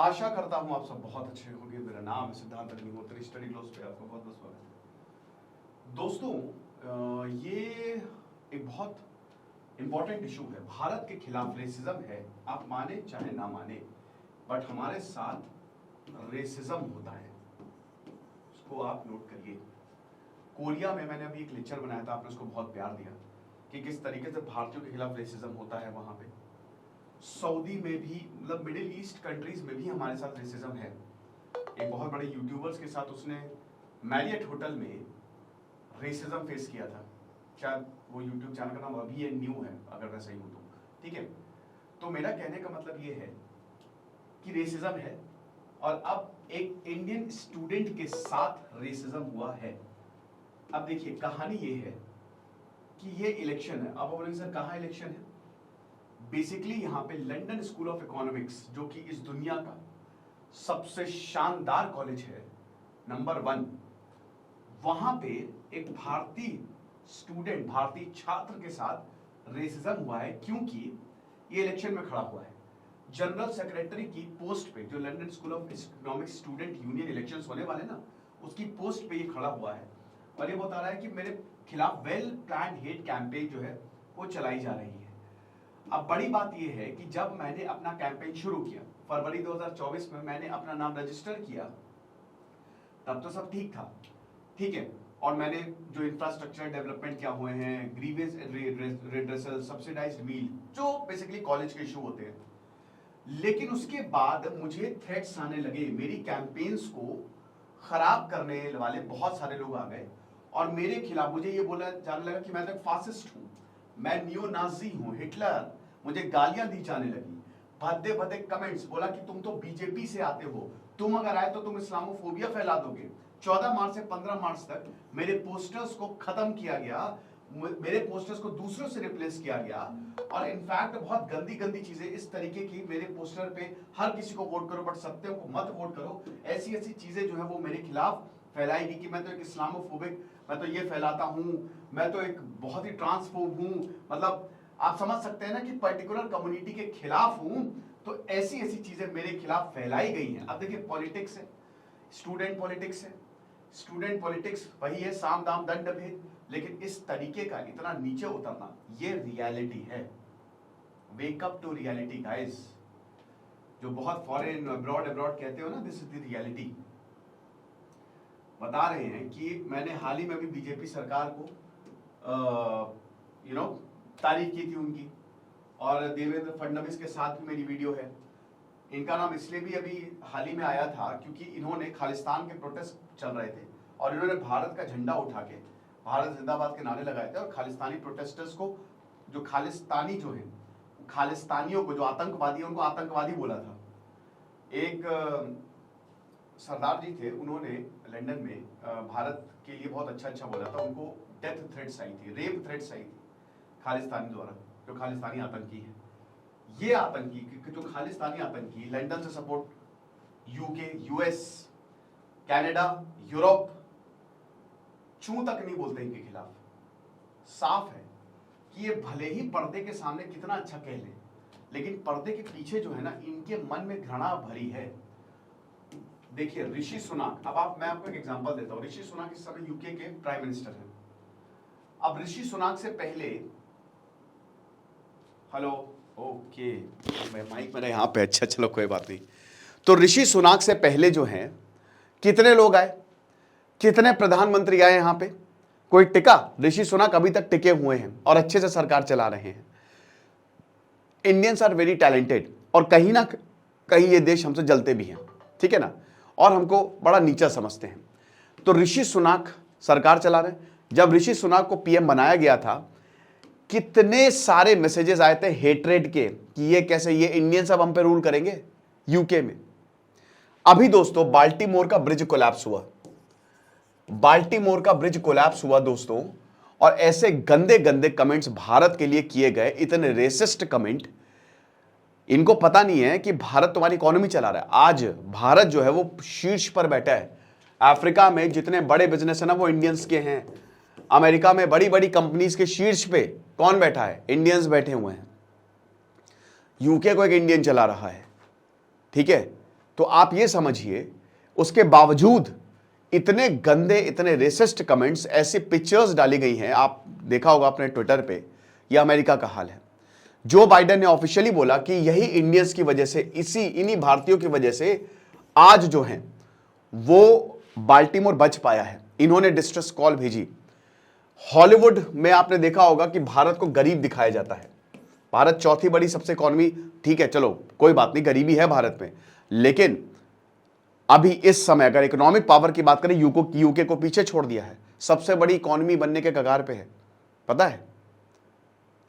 आशा करता हूं आप सब बहुत अच्छे होंगे। मेरा नाम है सिद्धांत अग्निहोत्री, स्टडी ग्लोस पे आपका बहुत बहुत स्वागत है। दोस्तों, ये एक बहुत इंपॉर्टेंट इशू है, भारत के खिलाफ रेसिज्म है। आप माने चाहे ना माने, बट हमारे साथ रेसिज्म होता है, उसको आप नोट करिए। कोरिया में मैंने अभी एक लेक्चर बनाया था, आपने उसको बहुत प्यार दिया कि किस तरीके से भारतीयों के खिलाफ रेसिज्म होता है वहां पे। सऊदी में भी, मतलब मिडिल ईस्ट कंट्रीज में भी हमारे साथ रेसिज्म है। एक बहुत बड़े यूट्यूबर्स के साथ उसने मैरियट होटल में रेसिज्म फेस किया था। शायद वो यूट्यूब चैनल का नाम अभी ये न्यू है, अगर मैं सही हूं तो। ठीक है, तो मेरा कहने का मतलब ये है कि रेसिज्म है, और अब एक इंडियन स्टूडेंट के साथ रेसिज्म हुआ है। अब देखिए, कहानी ये है कि ये इलेक्शन है। अब बोलेंगे सर कहाँ इलेक्शन है? बेसिकली यहाँ पे लंदन स्कूल ऑफ इकोनॉमिक्स, जो कि इस दुनिया का सबसे शानदार कॉलेज है, नंबर 1, वहां पे एक भारतीय स्टूडेंट, भारतीय छात्र के साथ रेसिज्म हुआ है, क्योंकि ये इलेक्शन में खड़ा हुआ है। जनरल सेक्रेटरी की पोस्ट पे, जो London school of economics student union elections होने वाले ना, उसकी पोस्ट पे ये खड़ा हुआ है और ये बता रहा है कि मेरे खिलाफ वेल प्लान्ड हेट कैंपेन जो है वो चलाई जा रही है। अब बड़ी बात यह है कि जब मैंने अपना कैंपेन शुरू किया फरवरी 2024 में, मैंने अपना नाम रजिस्टर किया, तब तो सब ठीक था, ठीक है। और मैंने जो इंफ्रास्ट्रक्चर डेवलपमेंट क्या हुए हैं, ग्रीवेंस रिड्रेसल, सब्सिडाइज्ड मील, जो बेसिकली कॉलेज के इशू होते हैं, लेकिन उसके बाद मुझे थ्रेट्स आने लगे। मेरी कैंपेन्स को खराब करने वाले बहुत सारे लोग आ गए और मेरे खिलाफ मुझे ये बोला जाने लगा कि मैं तो एक फासिस्ट हूं, मैं नियो नाजी हूं, हिटलर। मुझे गालियां दी जाने लगी, भद्दे भद्दे कमेंट्स, बोला कि तुम तो बीजेपी से आते हो, तुम अगर आए तो तुम इस्लामोफोबिया फैला दोगे। 14 मार्च से 15 मार्च तक मेरे पोस्टर्स को खत्म किया गया, मेरे पोस्टर्स को दूसरों से रिप्लेस किया गया, और इनफैक्ट बहुत गंदी गंदी चीजें इस तरीके की, मेरे पोस्टर पे हर किसी को वोट करो बट सत्यम को मत वोट करो, ऐसी ऐसी चीजें जो है वो मेरे खिलाफ फैलाई गई कि मैं तो एक इस्लामोफोबिक, मैं तो ये फैलाता हूं, मैं तो एक बहुत ही ट्रांसफोब हूं। मतलब आप समझ सकते हैं ना कि पर्टिकुलर कम्युनिटी के खिलाफ हूं, तो ऐसी ऐसी चीजें मेरे खिलाफ फैलाई गई हैं। अब देखिए, पॉलिटिक्स है, स्टूडेंट पॉलिटिक्स है, स्टूडेंट पॉलिटिक्स वही है, साम दाम दंड भेद, लेकिन इस तरीके का इतना नीचे उतरना, ये रियलिटी है। Wake up to reality guys. जो बहुत फॉरेन अब्रॉड कहते हो ना, दिस इज द रियलिटी। बता रहे हैं कि मैंने हाल ही में भी बीजेपी सरकार को तारीफ की थी उनकी, और देवेंद्र फडणवीस के साथ भी मेरी वीडियो है। इनका नाम इसलिए भी अभी हाल ही में आया था क्योंकि इन्होंने खालिस्तान के प्रोटेस्ट चल रहे थे और इन्होंने भारत का झंडा उठा के भारत जिंदाबाद के नारे लगाए थे, और खालिस्तानी प्रोटेस्टर्स को, जो खालिस्तानी जो है, खालिस्तानियों को, जो आतंकवादी, उनको आतंकवादी बोला था। एक सरदार जी थे, उन्होंने लंदन में भारत के लिए बहुत अच्छा बोला था। उनको डेथ थ्रेट्स आई थी, रेप थ्रेट्स आई थी खालिस्तानी द्वारा, जो खालिस्तानी आतंकी है। ये आतंकी, जो खालिस्तानी आतंकी, लंदन से support, UK, US, Canada, Europe, चूं तक नहीं बोलते इनके खिलाफ। साफ है कि ये भले ही पर्दे के सामने कितना अच्छा कह लें, लेकिन पर्दे के पीछे जो है ना, इनके मन में घृणा भरी है। देखिए ऋषि सुनाक, मैं आपको एक एग्जांपल देता हूं। ऋषि सुनाक इस समय यूके के प्राइम मिनिस्टर हैं। अब ऋषि सुनाक से पहले, हेलो, ओके, मैं माइक मेरा यहाँ पे, अच्छा चलो कोई बात नहीं। तो ऋषि सुनाक से पहले जो हैं, कितने लोग आए, कितने प्रधानमंत्री आए यहाँ पे? कोई टिका? ऋषि सुनाक अभी तक टिके हुए हैं और अच्छे से सरकार चला रहे हैं। इंडियंस आर वेरी टैलेंटेड, और कहीं ना कहीं ये देश हमसे जलते भी हैं, ठीक है ना, और हमको बड़ा नीचा समझते हैं। तो ऋषि सुनाक सरकार चला रहे हैं। जब ऋषि सुनाक को पीएम बनाया गया था, कितने सारे मैसेजेस आए थे हेट्रेड के कि ये कैसे, ये इंडियंस अब हम पे रूल करेंगे यूके में। अभी दोस्तों बाल्टीमोर का ब्रिज कोलैप्स हुआ, बाल्टीमोर का ब्रिज कोलैप्स हुआ दोस्तों, और ऐसे गंदे गंदे कमेंट्स भारत के लिए किए गए, इतने रेसिस्ट कमेंट। इनको पता नहीं है कि भारत तुम्हारी इकोनॉमी चला रहा है। आज भारत जो है वो शीर्ष पर बैठा है। अफ्रीका में जितने बड़े बिजनेस है ना, वो इंडियंस के हैं। अमेरिका में बड़ी बड़ी कंपनीज के शीर्ष पे कौन बैठा है? इंडियंस बैठे हुए हैं। यूके को एक इंडियन चला रहा है, ठीक है। तो आप ये समझिए, उसके बावजूद इतने गंदे, इतने रेसिस्ट कमेंट्स, ऐसी पिक्चर्स डाली गई हैं, आप देखा होगा अपने ट्विटर पे। यह अमेरिका का हाल है। जो बाइडेन ने ऑफिशियली बोला कि यही इंडियंस की वजह से, इन्हीं भारतीयों की वजह से आज जो है वो बाल्टीमोर बच पाया है। इन्होंने डिस्ट्रेस कॉल भेजी। हॉलीवुड में आपने देखा होगा कि भारत को गरीब दिखाया जाता है। भारत चौथी बड़ी सबसे इकॉनमी, ठीक है चलो कोई बात नहीं, गरीबी है भारत में, लेकिन अभी इस समय अगर इकोनॉमिक पावर की बात करें, यूके को पीछे छोड़ दिया है, सबसे बड़ी इकॉनमी बनने के कगार पे है, पता है।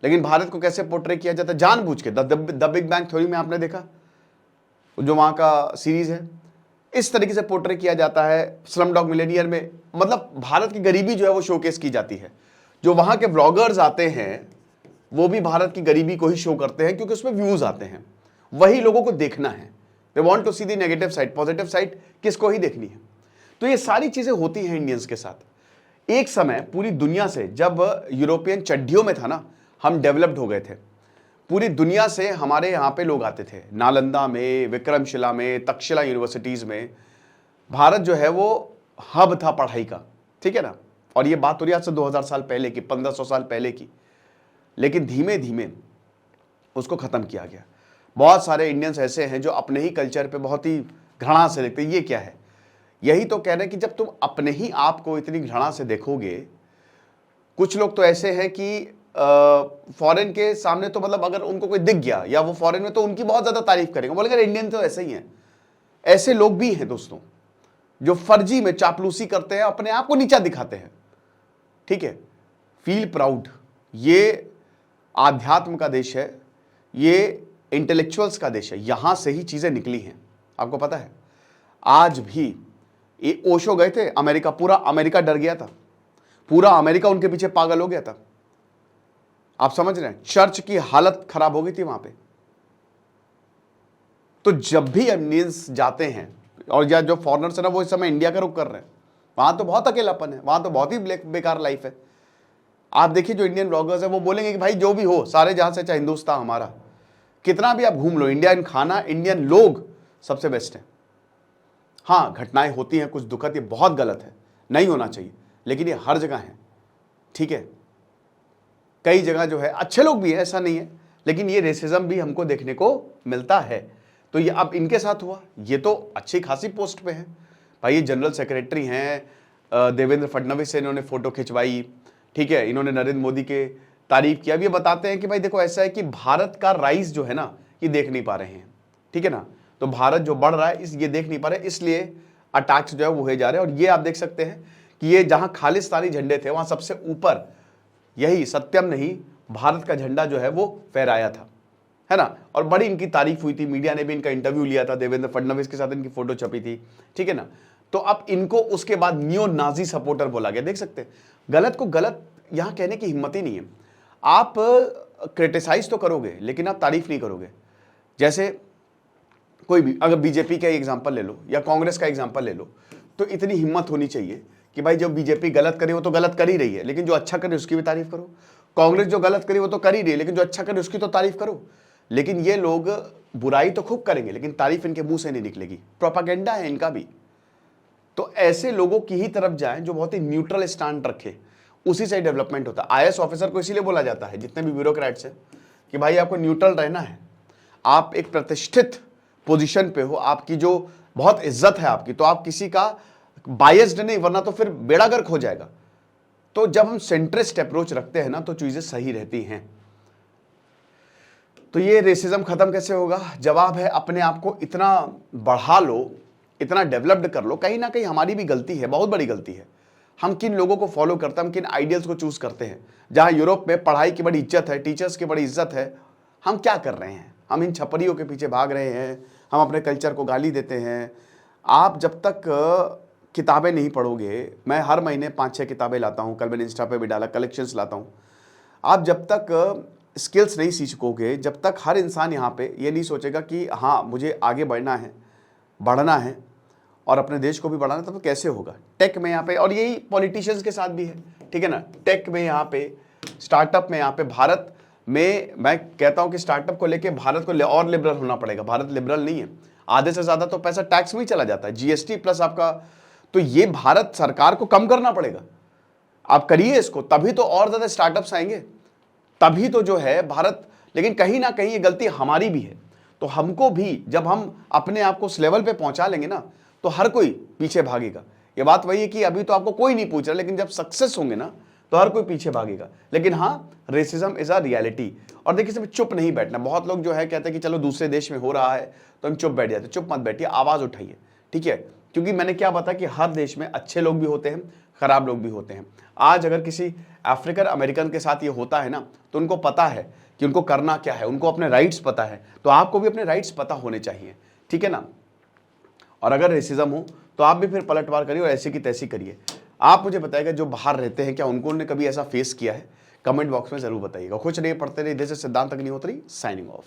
लेकिन भारत को कैसे पोर्ट्रे किया जाता है जानबूझ के, द बिग बैंग थ्योरी में आपने देखा, जो वहां का सीरीज है, इस तरीके से पोर्ट्रे किया जाता है। स्लम डॉग मिलियनेयर में मतलब भारत की गरीबी जो है वो शोकेस की जाती है। जो वहां के व्लॉगर्स आते हैं वो भी भारत की गरीबी को ही शो करते हैं, क्योंकि उसमें व्यूज आते हैं, वही लोगों को देखना है। They want to see the negative side, positive side किसको ही देखनी है। तो ये सारी चीजें होती हैं इंडियंस के साथ। एक समय पूरी दुनिया से, जब यूरोपियन चड्डियों में था ना, हम डेवलप्ड हो गए थे। पूरी दुनिया से हमारे यहाँ पे लोग आते थे, नालंदा में, विक्रमशिला में, तक्षशिला यूनिवर्सिटीज में। भारत जो है वो हब था पढ़ाई का, ठीक है ना। और ये बात हो रही है आज से 2000 साल पहले की, 1500 साल पहले की। लेकिन धीमे धीमे उसको खत्म किया गया। बहुत सारे इंडियंस ऐसे हैं जो अपने ही कल्चर पे बहुत ही घृणा से देखते हैं। ये क्या है? यही तो कह रहे हैं कि जब तुम अपने ही आप को इतनी घृणा से देखोगे, कुछ लोग तो ऐसे हैं कि फॉरेन के सामने तो मतलब अगर उनको कोई दिख गया या वो फॉरेन में, तो उनकी बहुत ज्यादा तारीफ करेंगे, बोलेंगे इंडियन तो ऐसे ही हैं। ऐसे लोग भी हैं दोस्तों, जो फर्जी में चापलूसी करते हैं, अपने आप को नीचा दिखाते हैं, ठीक है। Feel proud. ये आध्यात्म का देश है, ये इंटेलेक्चुअल्स का देश है, यहां से ही चीजें निकली हैं। आपको पता है, आज भी ये ओशो गए थे अमेरिका, पूरा अमेरिका डर गया था, पूरा अमेरिका उनके पीछे पागल हो गया था। आप समझ रहे हैं, चर्च की हालत खराब हो गई थी वहां पे। तो जब भी इंडियंस जाते हैं, और या जो फॉरेनर्स है ना, वो इस समय इंडिया का रुख कर रहे हैं, वहां तो बहुत अकेलापन है, वहां तो बहुत ही बेकार लाइफ है। आप देखिए जो इंडियन ब्लॉगर्स है वो बोलेंगे कि भाई जो भी हो, सारे जहां से, चाहे हिंदुस्तान हमारा, कितना भी आप घूम लो, इंडियन खाना, इंडियन लोग सबसे बेस्ट है। हाँ, घटनाएं होती हैं कुछ दुखद, ये बहुत गलत है, नहीं होना चाहिए, लेकिन ये हर जगह है, ठीक है। कई जगह जो है अच्छे लोग भी हैं, ऐसा नहीं है, लेकिन ये रेसिज्म भी हमको देखने को मिलता है। तो ये अब इनके साथ हुआ, ये तो अच्छी खासी पोस्ट पे है भाई, ये जनरल सेक्रेटरी हैं, देवेंद्र फडणवीस से इन्होंने फोटो खिंचवाई, ठीक है, इन्होंने नरेंद्र मोदी के तारीफ किया। अब ये बताते हैं कि भाई देखो ऐसा है कि भारत का राइज जो है ना, ये देख नहीं पा रहे हैं, ठीक है ना। तो भारत जो बढ़ रहा है ये देख नहीं पा रहे, इसलिए अटैक्स जो है वो हुए जा रहे हैं। और ये आप देख सकते हैं कि ये जहां खालिस्तानी झंडे थे, वहां सबसे ऊपर यही सत्यम नहीं, भारत का झंडा जो है वो फहराया था, है ना। और बड़ी इनकी तारीफ हुई थी, मीडिया ने भी इनका इंटरव्यू लिया था, देवेंद्र फडणवीस के साथ इनकी फोटो छपी थी, ठीक है ना। तो अब इनको उसके बाद नियो नाजी सपोर्टर बोला गया। देख सकते हैं, गलत को गलत यहां कहने की हिम्मत ही नहीं है। आप क्रिटिसाइज तो करोगे, लेकिन आप तारीफ नहीं करोगे। जैसे कोई भी, अगर बीजेपी का एग्जाम्पल ले लो या कांग्रेस का एग्जाम्पल ले लो, तो इतनी हिम्मत होनी चाहिए कि भाई जो बीजेपी गलत करे वो तो गलत कर ही रही है, लेकिन जो अच्छा करे उसकी भी तारीफ करो। कांग्रेस जो गलत करे वो तो कर ही रही है, लेकिन जो अच्छा करे उसकी तो तारीफ करो। लेकिन ये लोग बुराई तो खूब करेंगे, लेकिन तारीफ इनके मुंह से नहीं निकलेगी, प्रोपागेंडा है इनका भी। तो ऐसे लोगों की ही तरफ जाएं जो बहुत ही न्यूट्रल स्टैंड रखे, उसी से डेवलपमेंट होता है। आईएएस ऑफिसर को इसीलिए बोला जाता है, जितने भी ब्यूरोक्रेट्स हैं, कि भाई आपको न्यूट्रल रहना है, आप एक प्रतिष्ठित पोजीशन पे हो, आपकी जो बहुत इज्जत है आपकी, तो आप किसी का बायस्ड नहीं, वरना तो फिर बेड़ा गर्क हो जाएगा। तो जब हम सेंट्रिस्ट अप्रोच रखते हैं ना, तो चीजें सही रहती हैं। तो ये रेसिज्म खत्म कैसे होगा? जवाब है, अपने आप को इतना बढ़ा लो, इतना डेवलप्ड कर लो। कहीं ना कहीं हमारी भी गलती है, बहुत बड़ी गलती है। हम किन लोगों को फॉलो करते हैं, हम किन आइडियल्स को चूज करते हैं। जहां यूरोप में पढ़ाई की बड़ी इज्जत है, टीचर्स की बड़ी इज्जत है, हम क्या कर रहे हैं? हम इन छपरियों के पीछे भाग रहे हैं, हम अपने कल्चर को गाली देते हैं। आप जब तक किताबें नहीं पढ़ोगे, मैं हर महीने 5-6 किताबें लाता हूँ, कल मैंने इंस्टा पे भी डाला, कलेक्शंस लाता हूँ। आप जब तक स्किल्स नहीं सीखोगे, जब तक हर इंसान यहाँ पे ये नहीं सोचेगा कि हाँ मुझे आगे बढ़ना है और अपने देश को भी बढ़ाना, तब तो कैसे होगा? टेक में यहाँ पे, और यही पॉलिटिशियंस के साथ भी है, ठीक है ना। टेक में यहाँ पे, स्टार्टअप में यहाँ पे, भारत में मैं कहता हूँ कि स्टार्टअप को लेके भारत को और लिबरल होना पड़ेगा। भारत लिबरल नहीं है। आधे से ज्यादा तो पैसा टैक्स में ही चला जाता है, जीएसटी प्लस आपका। तो ये भारत सरकार को कम करना पड़ेगा। आप करिए इसको, तभी तो और ज्यादा स्टार्टअप्स आएंगे, तभी तो जो है भारत। लेकिन कहीं ना कहीं ये गलती हमारी भी है। तो हमको भी, जब हम अपने आप को उस लेवल पे पहुंचा लेंगे ना, तो हर कोई पीछे भागेगा। ये बात वही है कि अभी तो आपको कोई नहीं पूछ रहा, लेकिन जब सक्सेस होंगे ना तो हर कोई पीछे भागेगा। लेकिन हाँ, रेसिज्म इज अ रियलिटी। और देखिए, सिर्फ चुप नहीं बैठना। बहुत लोग जो है कहते हैं कि चलो दूसरे देश में हो रहा है तो हम चुप बैठ जाते। चुप मत बैठिए, आवाज उठाइए, ठीक है। क्योंकि मैंने क्या बताया कि हर देश में अच्छे लोग भी होते हैं, खराब लोग भी होते हैं। आज अगर किसी अफ्रीकन अमेरिकन के साथ ये होता है ना, तो उनको पता है कि उनको करना क्या है, उनको अपने राइट्स पता है। तो आपको भी अपने राइट्स पता होने चाहिए, ठीक है ना। और अगर रेसिज्म हो तो आप भी फिर पलटवार करिए और ऐसी की तैसी करिए। आप मुझे बताइएगा जो बाहर रहते हैं, क्या उन्होंने कभी ऐसा फेस किया है? कमेंट बॉक्स में जरूर बताइएगा। खुश रहिए, पढ़ते रहिए। दिस इज सिद्धांत अग्निहोत्री, साइनिंग ऑफ।